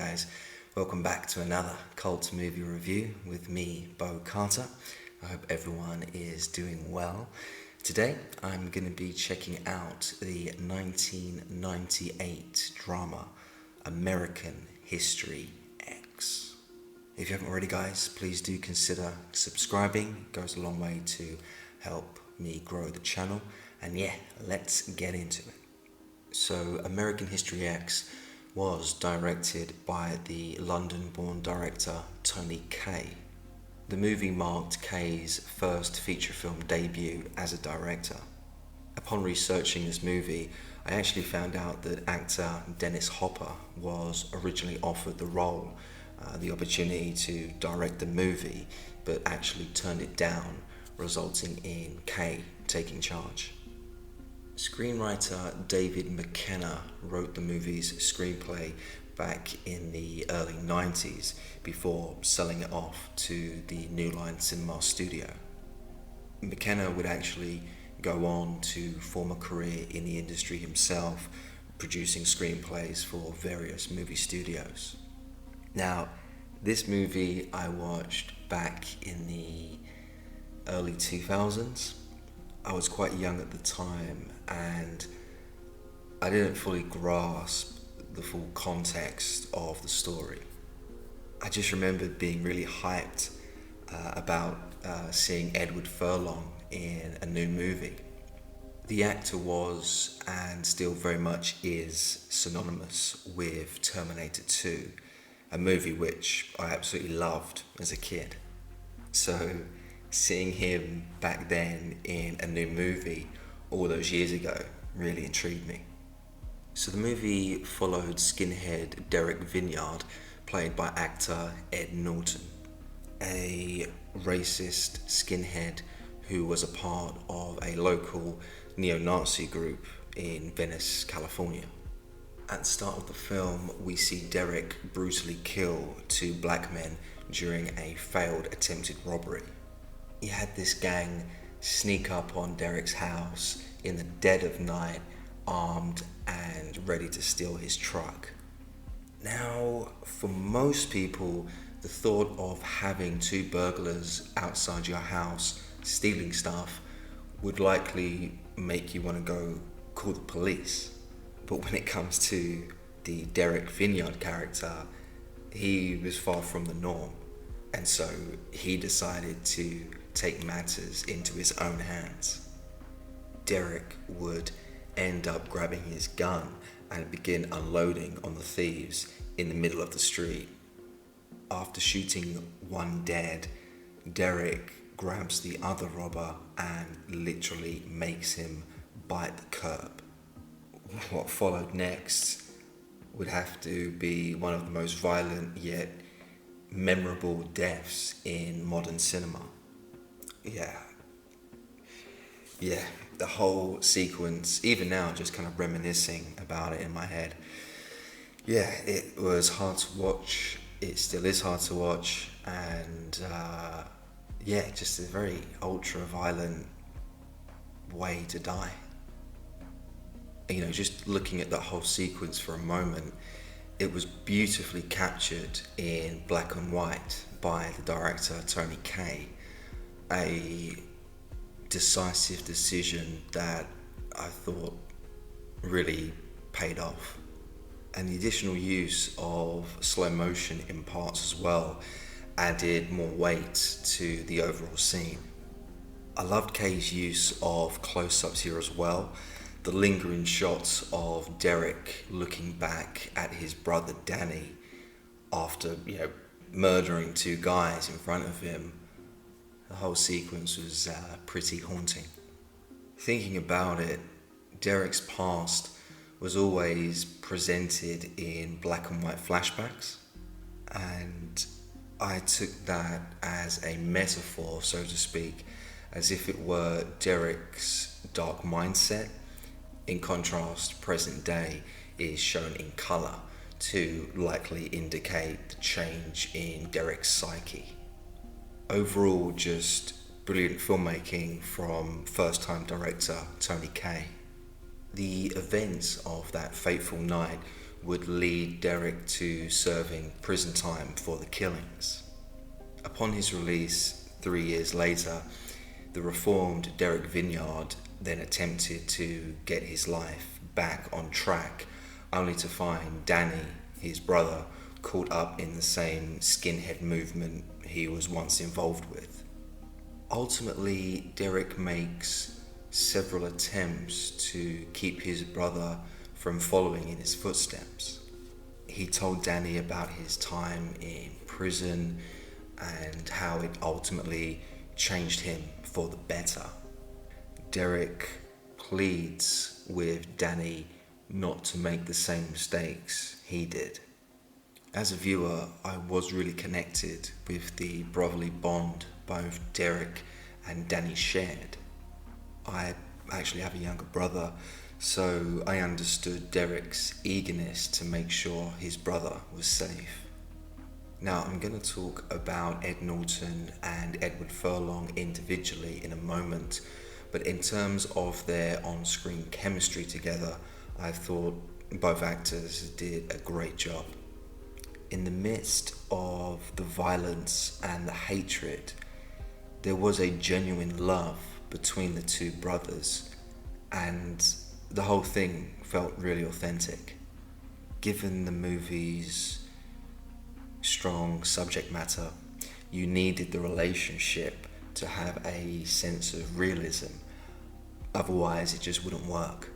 guys? Welcome back to another cult movie review with me, Beau Carter. I hope everyone is doing well. Today, I'm going to be checking out the 1998 drama American History X. If you haven't already, guys, please do consider subscribing. It goes a long way to help me grow the channel. And yeah, let's get into it. So, American History X was directed by the London-born director Tony Kaye. The movie marked Kaye's first feature film debut as a director. Upon researching this movie, I actually found out that actor Dennis Hopper was originally offered the role, the opportunity to direct the movie, but actually turned it down, resulting in Kaye taking charge. Screenwriter David McKenna wrote the movie's screenplay back in the early 90s before selling it off to the New Line Cinema studio. McKenna would actually go on to form a career in the industry himself, producing screenplays for various movie studios. Now, this movie I watched back in the early 2000s. I was quite young at the time and I didn't fully grasp the full context of the story. I just remembered being really hyped about seeing Edward Furlong in a new movie. The actor was, and still very much is, synonymous with Terminator 2, a movie which I absolutely loved as a kid. So, seeing him back then in a new movie all those years ago really intrigued me. So the movie followed skinhead Derek Vinyard, played by actor Ed Norton, a racist skinhead who was a part of a local neo-Nazi group in Venice, California. At the start of the film, we see Derek brutally kill two black men during a failed attempted robbery. You had this gang sneak up on Derek's house in the dead of night, armed and ready to steal his truck. Now, for most people, the thought of having two burglars outside your house stealing stuff would likely make you want to go call the police. But when it comes to the Derek Vinyard character, he was far from the norm. And so he decided to take matters into his own hands. Derek would end up grabbing his gun and begin unloading on the thieves in the middle of the street. After shooting one dead, Derek grabs the other robber and literally makes him bite the curb. What followed next would have to be one of the most violent yet memorable deaths in modern cinema. Yeah, the whole sequence, even now just kind of reminiscing about it in my head. Yeah, it was hard to watch, it still is hard to watch, and just a very ultra-violent way to die. You know, just looking at that whole sequence for a moment, it was beautifully captured in black and white by the director Tony Kaye. A decisive decision that I thought really paid off. And the additional use of slow motion in parts as well added more weight to the overall scene. I loved Kaye's use of close-ups here as well. The lingering shots of Derek looking back at his brother Danny after, murdering two guys in front of him. The whole sequence was pretty haunting. Thinking about it, Derek's past was always presented in black and white flashbacks, and I took that as a metaphor, so to speak, as if it were Derek's dark mindset. In contrast, present day is shown in colour to likely indicate the change in Derek's psyche. Overall, just brilliant filmmaking from first-time director Tony Kaye. The events of that fateful night would lead Derek to serving prison time for the killings. Upon his release 3 years later, the reformed Derek Vineyard then attempted to get his life back on track, only to find Danny, his brother, caught up in the same skinhead movement he was once involved with. Ultimately, Derek makes several attempts to keep his brother from following in his footsteps. He told Danny about his time in prison and how it ultimately changed him for the better. Derek pleads with Danny not to make the same mistakes he did. As a viewer, I was really connected with the brotherly bond both Derek and Danny shared. I actually have a younger brother, so I understood Derek's eagerness to make sure his brother was safe. Now, I'm going to talk about Ed Norton and Edward Furlong individually in a moment, but in terms of their on-screen chemistry together, I thought both actors did a great job. In the midst of the violence and the hatred, there was a genuine love between the two brothers, and the whole thing felt really authentic. Given the movie's strong subject matter, you needed the relationship to have a sense of realism, otherwise it just wouldn't work.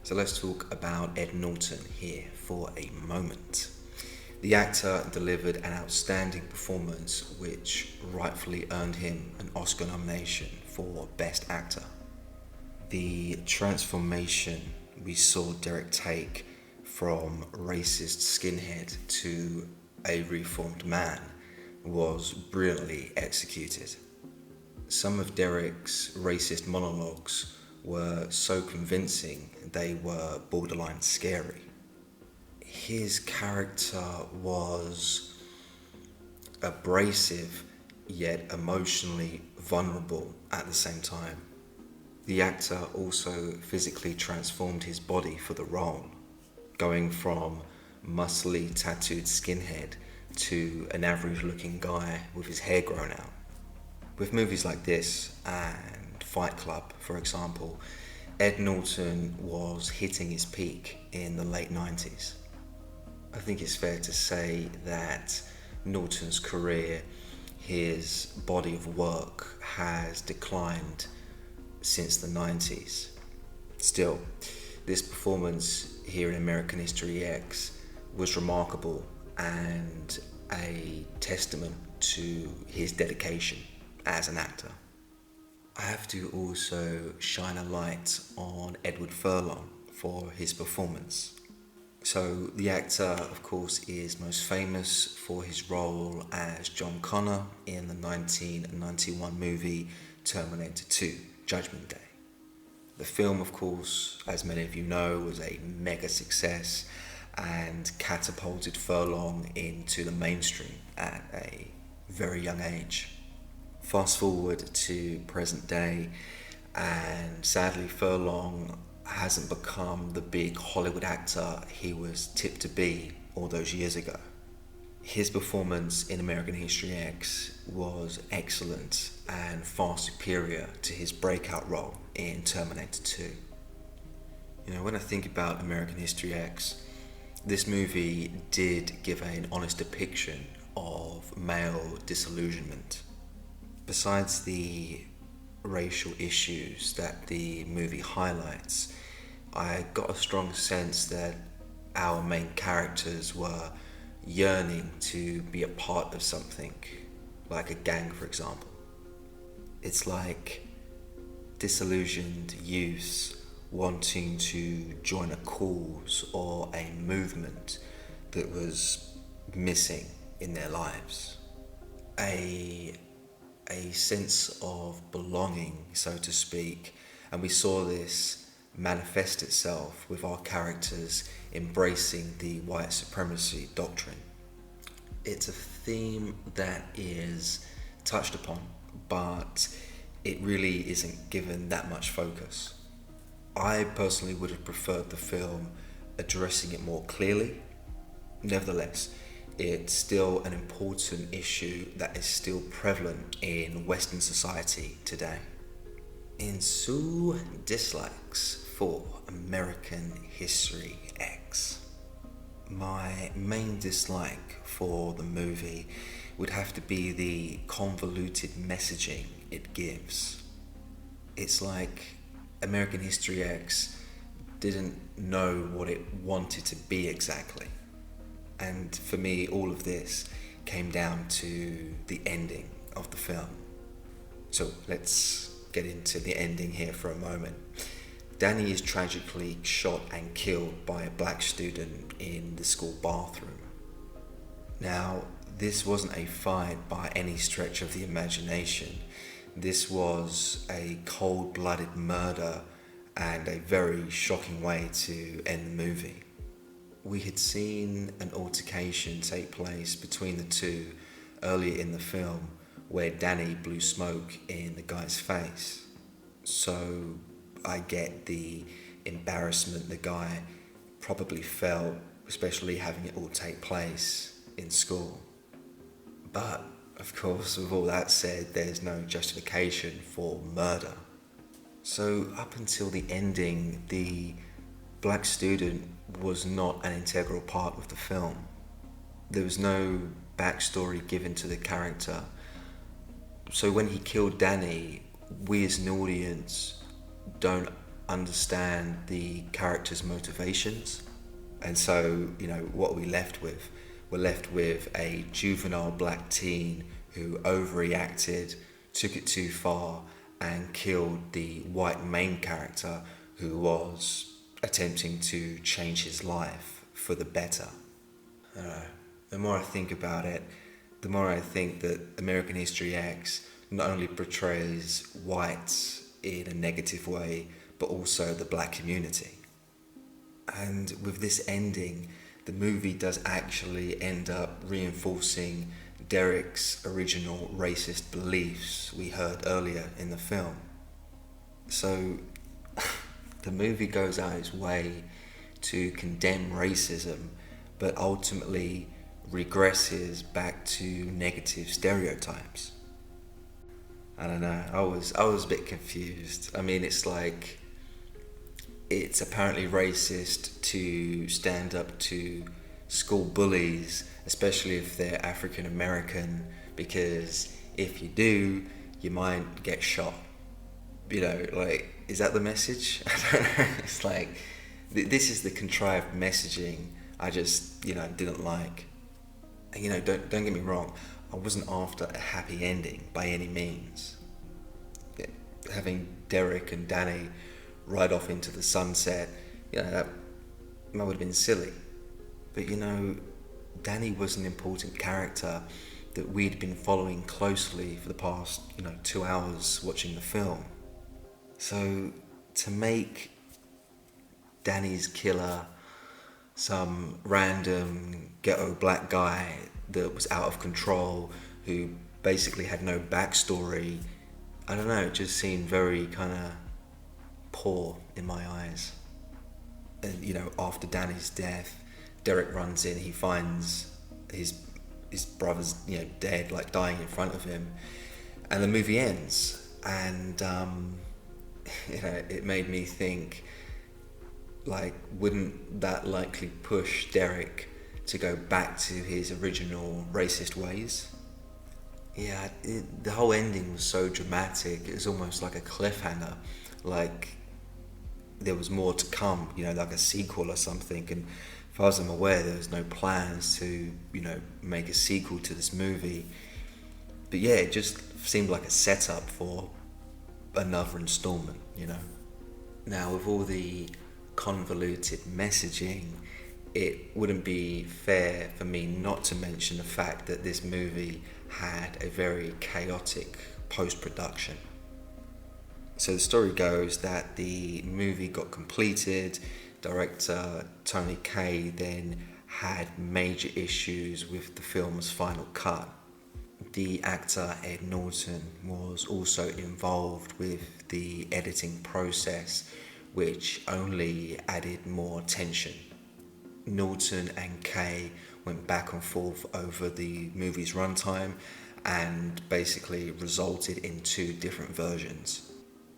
So let's talk about Ed Norton here for a moment. The actor delivered an outstanding performance which rightfully earned him an Oscar nomination for Best Actor. The transformation we saw Derek take from racist skinhead to a reformed man was brilliantly executed. Some of Derek's racist monologues were so convincing they were borderline scary. His character was abrasive yet emotionally vulnerable at the same time. The actor also physically transformed his body for the role, going from muscly tattooed skinhead to an average looking guy with his hair grown out. With movies like this and Fight Club, for example, Ed Norton was hitting his peak in the late 90s. I think it's fair to say that Norton's career, his body of work, has declined since the 90s. Still, this performance here in American History X was remarkable and a testament to his dedication as an actor. I have to also shine a light on Edward Furlong for his performance. So the actor, of course, is most famous for his role as John Connor in the 1991 movie Terminator 2: Judgment Day. The film, of course, as many of you know, was a mega success and catapulted Furlong into the mainstream at a very young age. Fast forward to present day, and sadly Furlong hasn't become the big Hollywood actor he was tipped to be all those years ago. His performance in American History X was excellent and far superior to his breakout role in Terminator 2. You know, when I think about American History X, this movie did give an honest depiction of male disillusionment. Besides the racial issues that the movie highlights, I got a strong sense that our main characters were yearning to be a part of something, like a gang, for example. It's like disillusioned youths wanting to join a cause or a movement that was missing in their lives. A sense of belonging, so to speak, and we saw this manifest itself with our characters embracing the white supremacy doctrine. It's a theme that is touched upon, but it really isn't given that much focus. I personally would have preferred the film addressing it more clearly. Nevertheless, it's still an important issue that is still prevalent in Western society today. In Sue dislikes for American History X. My main dislike for the movie would have to be the convoluted messaging it gives. It's like American History X didn't know what it wanted to be exactly. And for me, all of this came down to the ending of the film. So let's get into the ending here for a moment. Danny is tragically shot and killed by a black student in the school bathroom. Now, this wasn't a fight by any stretch of the imagination. This was a cold-blooded murder and a very shocking way to end the movie. We had seen an altercation take place between the two earlier in the film where Danny blew smoke in the guy's face. So I get the embarrassment the guy probably felt, especially having it all take place in school. But, of course, with all that said, there's no justification for murder. So up until the ending, the black student was not an integral part of the film. There was no backstory given to the character. So when he killed Danny, we as an audience don't understand the character's motivations. And so, what are we left with? We're left with a juvenile black teen who overreacted, took it too far, and killed the white main character who was attempting to change his life for the better. I don't know. The more I think about it, the more I think that American History X not only portrays whites in a negative way, but also the black community. And with this ending, the movie does actually end up reinforcing Derek's original racist beliefs we heard earlier in the film. So the movie goes out its way to condemn racism, but ultimately regresses back to negative stereotypes. I don't know, I was a bit confused. I mean, it's like, it's apparently racist to stand up to school bullies, especially if they're African American, because if you do, you might get shot. Is that the message? I don't know. It's like, this is the contrived messaging I just, didn't like. And, don't get me wrong, I wasn't after a happy ending by any means. Having Derek and Danny ride off into the sunset, that would have been silly. But Danny was an important character that we'd been following closely for the past, 2 hours watching the film. So to make Danny's killer some random ghetto black guy that was out of control, who basically had no backstory, I don't know, it just seemed very kind of poor in my eyes. And after Danny's death, Derek runs in, he finds his brother's dead, like dying in front of him, and the movie ends. And it made me think, like, wouldn't that likely push Derek to go back to his original racist ways? Yeah, the whole ending was so dramatic. It was almost like a cliffhanger, like there was more to come, like a sequel or something. And as far as I'm aware, there was no plans to, make a sequel to this movie. But yeah, it just seemed like a setup for another installment, Now, with all the convoluted messaging, it wouldn't be fair for me not to mention the fact that this movie had a very chaotic post-production. So the story goes that the movie got completed. Director Tony Kaye then had major issues with the film's final cut. The actor Ed Norton was also involved with the editing process, which only added more tension Norton and Kay went back and forth over the movie's runtime and basically resulted in two different versions.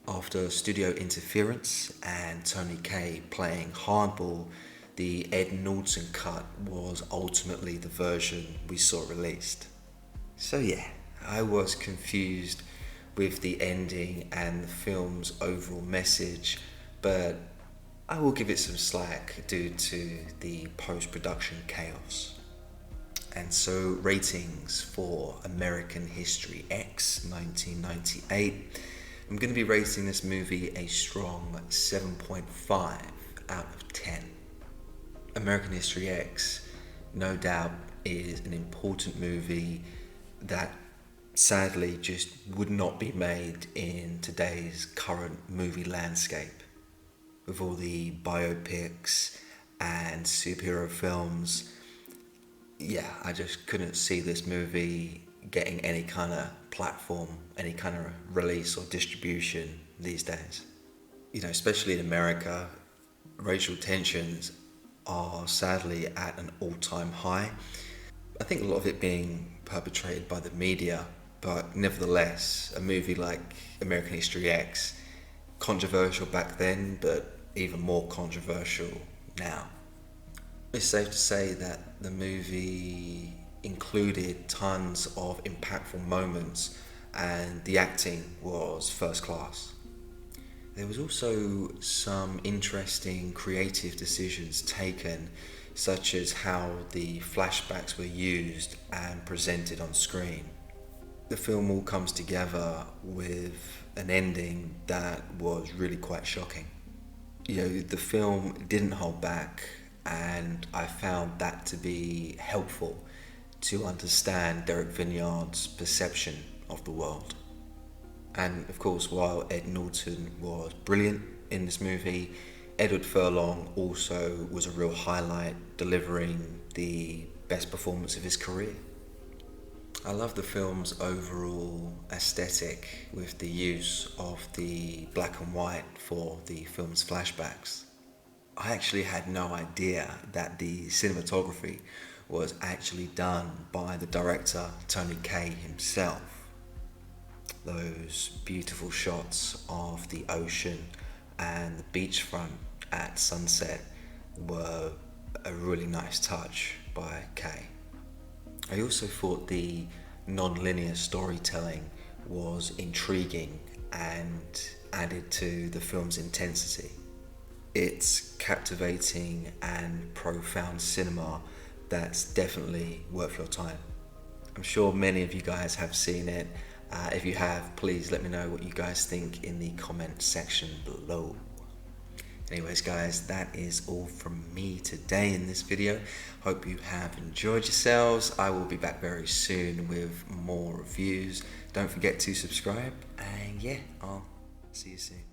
After studio interference and Tony Kaye playing hardball, the Ed Norton cut was ultimately the version we saw released. So yeah, I was confused with the ending and the film's overall message, but I will give it some slack due to the post-production chaos. And so ratings for American History X 1998. I'm going to be rating this movie a strong 7.5 out of 10. American History X, no doubt, is an important movie that sadly just would not be made in today's current movie landscape. With all the biopics and superhero films, yeah, I just couldn't see this movie getting any kind of platform, any kind of release or distribution these days. You know, especially in America, racial tensions are sadly at an all-time high. I think a lot of it being perpetrated by the media, but nevertheless, a movie like American History X, controversial back then, but even more controversial now. It's safe to say that the movie included tons of impactful moments and the acting was first class. There was also some interesting creative decisions taken, such as how the flashbacks were used and presented on screen. The film all comes together with an ending that was really quite shocking. You know, the film didn't hold back, and I found that to be helpful to understand Derek Vinyard's perception of the world. And of course, while Ed Norton was brilliant in this movie, Edward Furlong also was a real highlight, delivering the best performance of his career. I love the film's overall aesthetic with the use of the black and white for the film's flashbacks. I actually had no idea that the cinematography was actually done by the director Tony Kaye himself. Those beautiful shots of the ocean and the beachfront at sunset were a really nice touch by Kaye. I also thought the non-linear storytelling was intriguing and added to the film's intensity. It's captivating and profound cinema that's definitely worth your time. I'm sure many of you guys have seen it. If you have, please let me know what you guys think in the comment section below. Anyways guys, that is all from me today in this video. Hope you have enjoyed yourselves. I will be back very soon with more reviews. Don't forget to subscribe, and yeah, I'll see you soon.